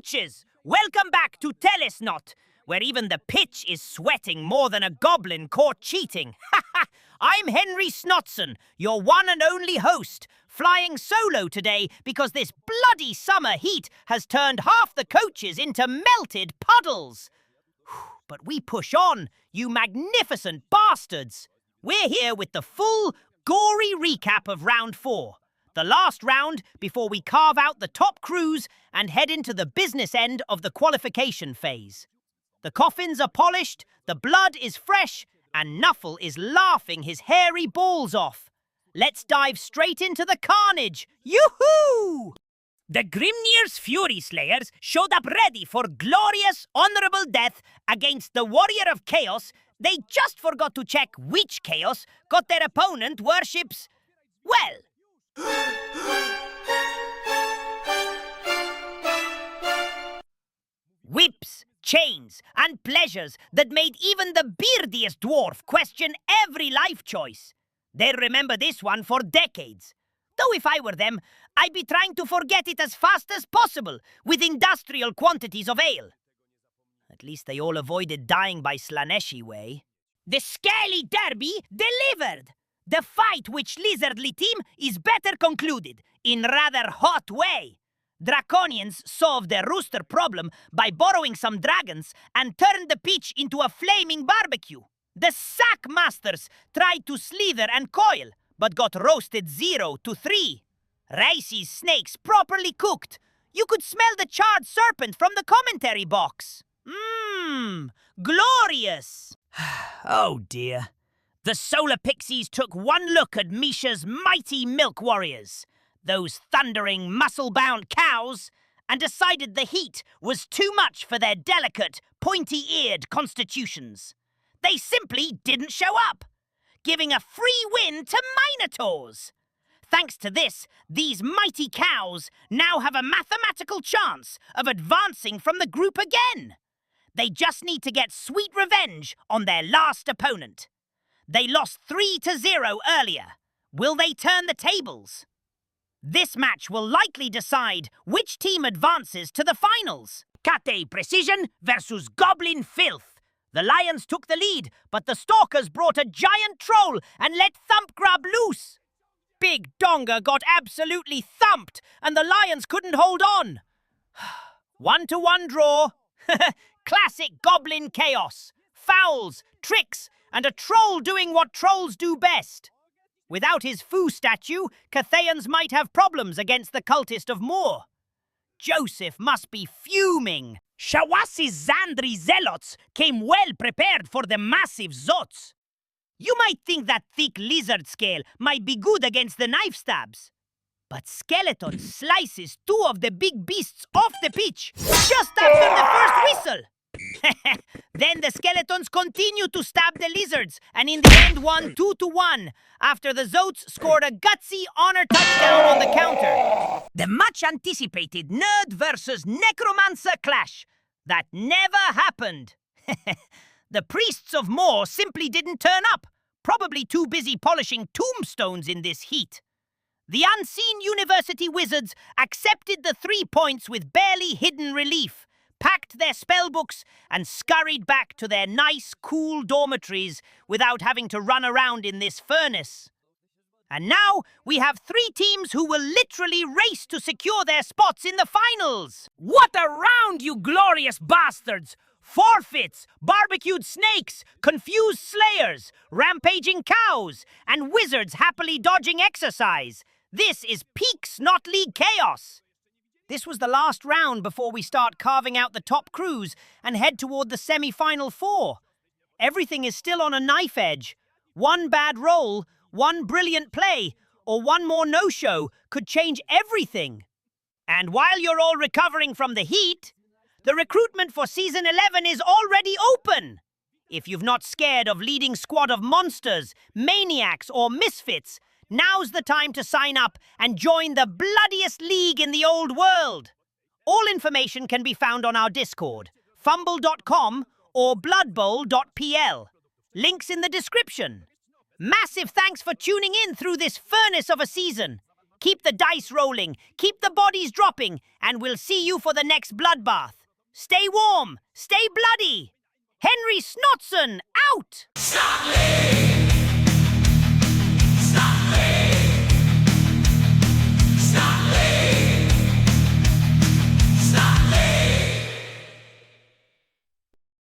coaches! Welcome back to TELESNOT, where even the pitch is sweating more than a goblin caught cheating. I'm Henry Snotson, your one and only host, flying solo today because this bloody summer heat has turned half the coaches into melted puddles. But we push on, you magnificent bastards. We're here with the full, gory recap of round 4. The last round before we carve out the top crews and head into the business end of the qualification phase. The coffins are polished, the blood is fresh, and Nuffle is laughing his hairy balls off. Let's dive straight into the carnage. Yoo-hoo! The Grimnir's Fury Slayers showed up ready for glorious, honorable death against the Warrior of Chaos. They just forgot to check which Chaos got their opponent worships, well, whips, chains, and pleasures that made even the beardiest dwarf question every life choice. They'll remember this one for decades. Though if I were them, I'd be trying to forget it as fast as possible with industrial quantities of ale. At least they all avoided dying by Slaneshi way. The Scaly Derby delivered! The fight which lizardly team is better concluded, in rather hot way. Draconians solved their rooster problem by borrowing some dragons and turned the pitch into a flaming barbecue. The Sack Masters tried to slither and coil, but got roasted 0-3. Racy's snakes properly cooked. You could smell the charred serpent from the commentary box. Glorious! Oh dear. The Solar Pixies took one look at Misha's mighty milk warriors, those thundering, muscle-bound cows, and decided the heat was too much for their delicate, pointy-eared constitutions. They simply didn't show up, giving a free win to Minotaurs. Thanks to this, these mighty cows now have a mathematical chance of advancing from the group again. They just need to get sweet revenge on their last opponent. They lost 3-0 earlier. Will they turn the tables? This match will likely decide which team advances to the finals. Kate Precision versus Goblin Filth. The Lions took the lead, but the Stalkers brought a giant troll and let Thump grab loose. Big Donga got absolutely thumped, and the Lions couldn't hold on. 1-1 draw. Classic Goblin chaos. Fouls, tricks, and a troll doing what trolls do best. Without his foo statue, Cathayans might have problems against the cultist of Moor. Joseph must be fuming. Shawasi's Zandri Zealots came well prepared for the massive Zots. You might think that thick lizard scale might be good against the knife stabs. But Skeleton slices 2 of the big beasts off the pitch just after the first whistle. Then the Skeletons continue to stab the lizards and in the end won 2-1 after the Zotes scored a gutsy honor touchdown on the counter. The much anticipated Nerd versus Necromancer clash that never happened. The priests of Moor simply didn't turn up, probably too busy polishing tombstones in this heat. The unseen university wizards accepted the 3 points with barely hidden relief, packed their spellbooks, and scurried back to their nice, cool dormitories without having to run around in this furnace. And now we have 3 teams who will literally race to secure their spots in the finals. What a round, you glorious bastards! Forfeits, barbecued snakes, confused slayers, rampaging cows, and wizards happily dodging exercise. This is peak Snot League chaos. This was the last round before we start carving out the top crews and head toward the semi-final 4. Everything is still on a knife edge. One bad roll, one brilliant play, or one more no-show could change everything. And while you're all recovering from the heat, the recruitment for Season 11 is already open. If you've not scared of leading squad of monsters, maniacs, or misfits, now's the time to sign up and join the bloodiest league in the old world. All information can be found on our Discord, fumble.com or bloodbowl.pl. Links in the description. Massive thanks for tuning in through this furnace of a season. Keep the dice rolling, keep the bodies dropping, and we'll see you for the next bloodbath. Stay warm, stay bloody. Henry Snotson, out!